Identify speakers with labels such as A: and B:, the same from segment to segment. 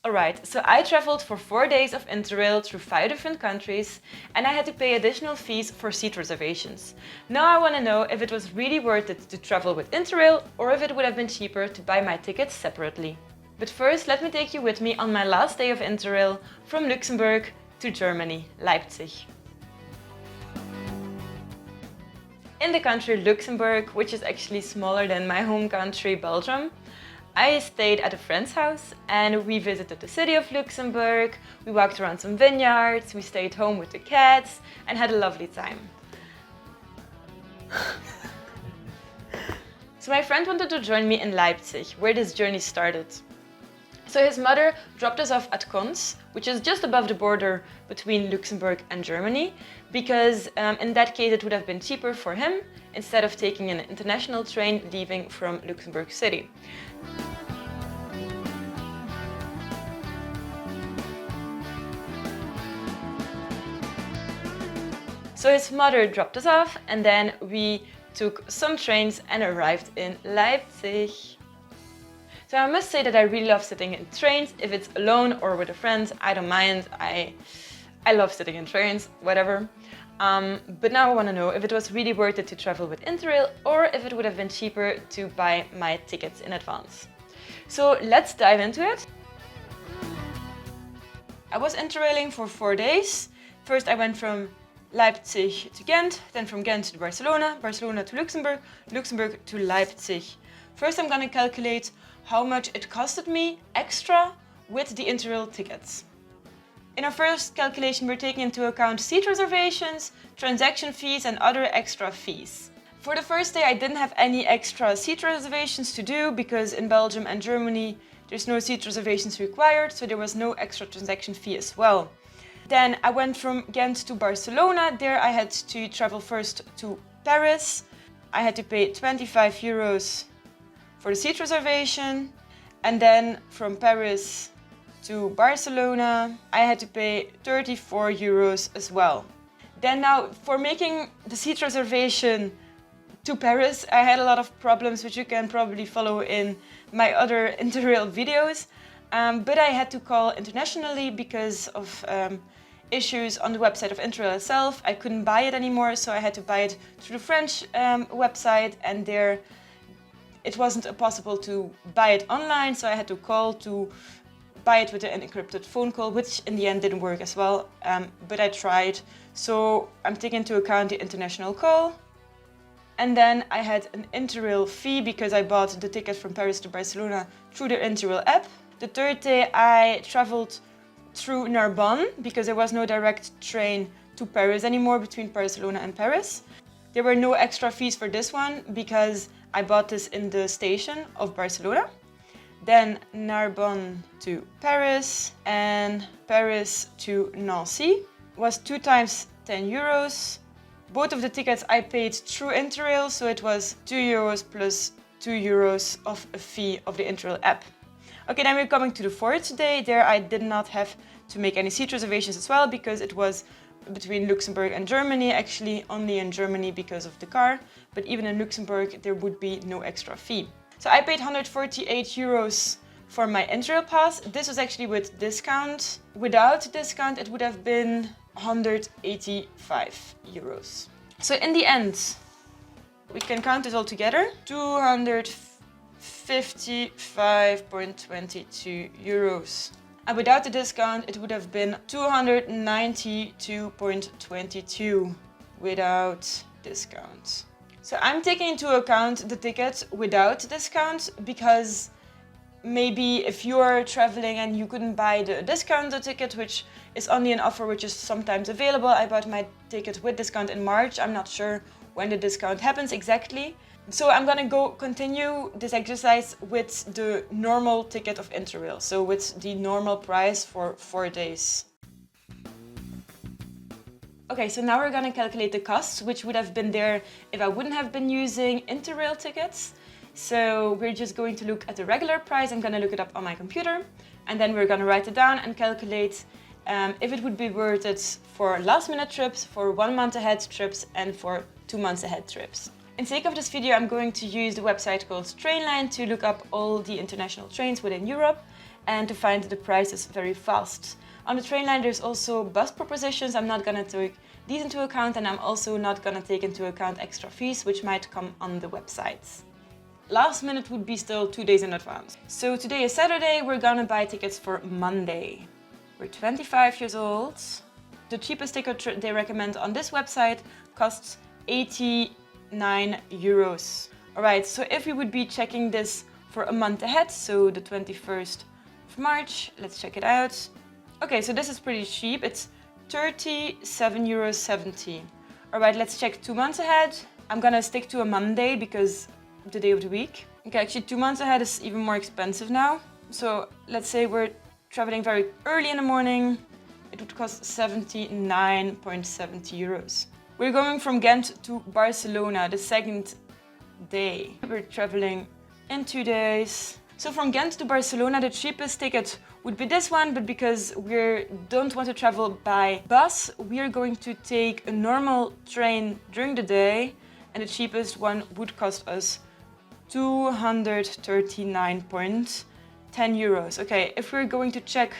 A: Alright, so I traveled for 4 days of Interrail through 5 different countries and I had to pay additional fees for seat reservations. Now I want to know if it was really worth it to travel with Interrail or if it would have been cheaper to buy my tickets separately. But first, let me take you with me on my last day of Interrail from Luxembourg to Germany, Leipzig. In the country Luxembourg, which is actually smaller than my home country Belgium, I stayed at a friend's house and we visited the city of Luxembourg, we walked around some vineyards, we stayed home with the cats and had a lovely time. So my friend wanted to join me in Leipzig, where this journey started. So his mother dropped us off at Konz, which is just above the border between Luxembourg and Germany, because in that case it would have been cheaper for him instead of taking an international train leaving from Luxembourg City. So his mother dropped us off and then we took some trains and arrived in Leipzig. So I must say that I really love sitting in trains. If it's alone or with a friend, I don't mind. I love sitting in trains, whatever. But now I want to know if it was really worth it to travel with Interrail or if it would have been cheaper to buy my tickets in advance. So let's dive into it. I was Interrailing for 4 days. First I went from Leipzig to Ghent, then from Ghent to Barcelona, Barcelona to Luxembourg, Luxembourg to Leipzig. First I'm gonna calculate how much it costed me extra with the Interrail tickets. In our first calculation we're taking into account seat reservations, transaction fees and other extra fees. For the first day I didn't have any extra seat reservations to do because in Belgium and Germany there's no seat reservations required, so there was no extra transaction fee as well. Then I went from Ghent to Barcelona. There I had to travel first to Paris. I had to pay 25 euros for the seat reservation. And then from Paris to Barcelona, I had to pay 34 euros as well. Then now for making the seat reservation to Paris, I had a lot of problems, which you can probably follow in my other Interrail videos. But I had to call internationally because of issues on the website of Interrail itself. I couldn't buy it anymore, so I had to buy it through the French website, and there it wasn't possible to buy it online, so I had to call to buy it with an encrypted phone call, which in the end didn't work as well, but I tried. So I'm taking into account the international call. And then I had an Interrail fee because I bought the ticket from Paris to Barcelona through the Interrail app. The third day I traveled through Narbonne because there was no direct train to Paris anymore between Barcelona and Paris. There were no extra fees for this one because I bought this in the station of Barcelona. Then Narbonne to Paris and Paris to Nancy was 2 times 10 euros. Both of the tickets I paid through Interrail, so it was 2 euros plus 2 euros of a fee of the Interrail app. Okay, then we're coming to the fourth day. There I did not have to make any seat reservations as well because it was between Luxembourg and Germany, actually only in Germany because of the car, but even in Luxembourg there would be no extra fee. So I paid 148 euros for my Interrail pass. This was actually with discount. Without discount it would have been 185 euros. So in the end, we can count it all together, 255.22 euros. And without the discount, it would have been 292.22 without discount. So I'm taking into account the ticket without discount because maybe if you are traveling and you couldn't buy the discounted ticket, which is only an offer which is sometimes available. I bought my ticket with discount in March. I'm not sure when the discount happens exactly. So I'm gonna continue this exercise with the normal ticket of Interrail, so with the normal price for 4 days. Okay, so now we're gonna calculate the costs, which would have been there if I wouldn't have been using Interrail tickets. So we're just going to look at the regular price. I'm gonna look it up on my computer, and then we're gonna write it down and calculate if it would be worth it for last-minute trips, for 1 month ahead trips, and for 2 months ahead trips. In sake of this video, I'm going to use the website called Trainline to look up all the international trains within Europe. and to find the prices very fast. On the train line there's also bus propositions. I'm not gonna take these into account, and I'm also not gonna take into account extra fees which might come on the websites. Last minute would be still 2 days in advance. So today is Saturday, we're gonna buy tickets for Monday. We're 25 years old. The cheapest ticket they recommend on this website costs 89 euros. Alright, so if we would be checking this for a month ahead, so the 21st of March, let's check it out. Okay, so this is pretty cheap, it's 37.70 euros. Alright, let's check 2 months ahead. I'm gonna stick to a Monday because the day of the week. Okay, actually 2 months ahead is even more expensive now. So let's say we're traveling very early in the morning. It would cost 79.70 euros. We're going from Ghent to Barcelona the second day. We're traveling in 2 days. So from Ghent to Barcelona, the cheapest ticket would be this one, but because we don't want to travel by bus, we are going to take a normal train during the day, and the cheapest one would cost us 239.10 euros. Okay, if we're going to check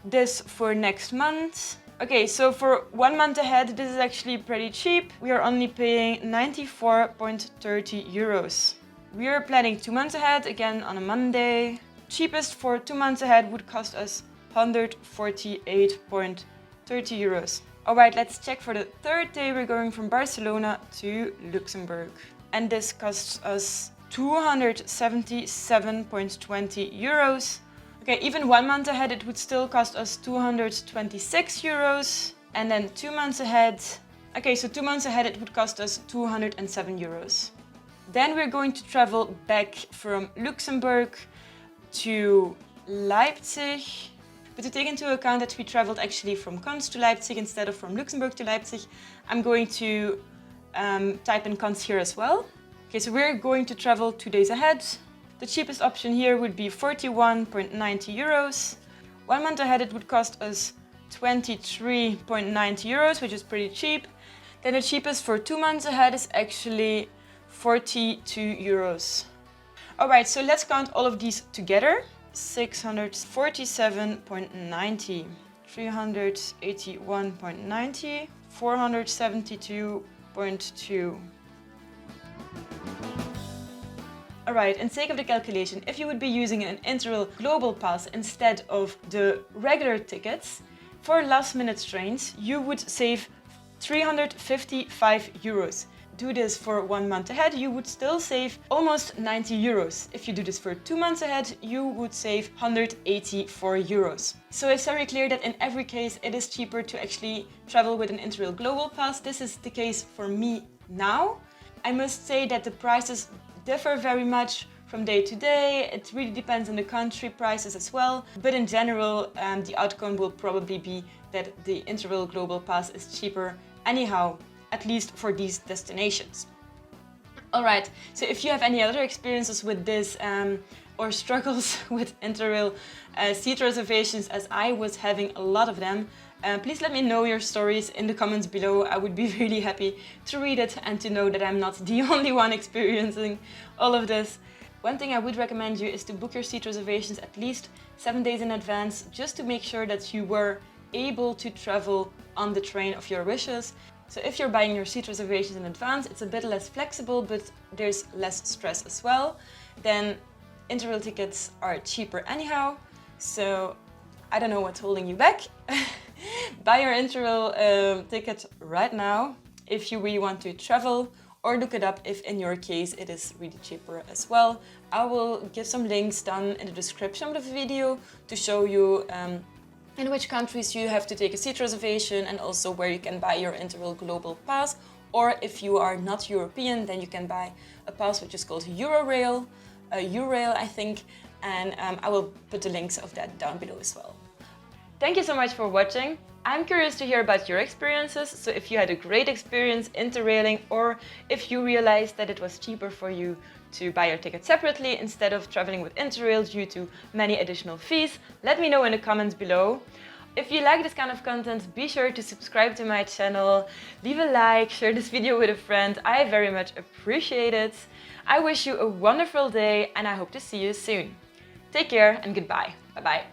A: this for next month. Okay, so for 1 month ahead, this is actually pretty cheap. We are only paying 94.30 euros. We are planning 2 months ahead, again on a Monday. Cheapest for 2 months ahead would cost us 148.30 euros. Alright, let's check for the third day. We're going from Barcelona to Luxembourg. And this costs us 277.20 euros. Okay, even 1 month ahead it would still cost us 226 euros. And then 2 months ahead, okay, so 2 months ahead it would cost us 207 euros. Then we're going to travel back from Luxembourg to Leipzig. But to take into account that we traveled actually from Konz to Leipzig instead of from Luxembourg to Leipzig, I'm going to type in Konz here as well. Okay, so we're going to travel 2 days ahead. The cheapest option here would be 41.90 euros. 1 month ahead it would cost us 23.90 euros, which is pretty cheap. Then the cheapest for 2 months ahead is actually 42 euros. Alright, so let's count all of these together. 647.90, 381.90, 472.2. Alright, in sake of the calculation, if you would be using an Interrail Global Pass instead of the regular tickets, for last minute trains, you would save 355 euros. Do this for 1 month ahead, you would still save almost 90 euros. If you do this for 2 months ahead, you would save 184 euros. So it's very clear that in every case it is cheaper to actually travel with an Interrail Global Pass. This is the case for me now. I must say that the prices differ very much from day to day. It really depends on the country prices as well. But in general, the outcome will probably be that the Interrail Global Pass is cheaper anyhow, at least for these destinations. Alright, so if you have any other experiences with this or struggles with Interrail seat reservations, as I was having a lot of them, please let me know your stories in the comments below. I would be really happy to read it and to know that I'm not the only one experiencing all of this. One thing I would recommend you is to book your seat reservations at least 7 days in advance, just to make sure that you were able to travel on the train of your wishes. So if you're buying your seat reservations in advance, it's a bit less flexible, but there's less stress as well. Then Interrail tickets are cheaper anyhow, so I don't know what's holding you back. Buy your Interrail ticket right now if you really want to travel, or look it up if in your case it is really cheaper as well. I will give some links down in the description of the video to show you in which countries you have to take a seat reservation, and also where you can buy your Interrail Global Pass. Or if you are not European, then you can buy a pass which is called Eurorail, Eurail I think, and I will put the links of that down below as well. Thank you so much for watching. I'm curious to hear about your experiences, so if you had a great experience interrailing, or if you realized that it was cheaper for you to buy your ticket separately instead of traveling with Interrail due to many additional fees, let me know in the comments below. If you like this kind of content, be sure to subscribe to my channel, leave a like, share this video with a friend. I very much appreciate it. I wish you a wonderful day and I hope to see you soon. Take care and goodbye. Bye bye.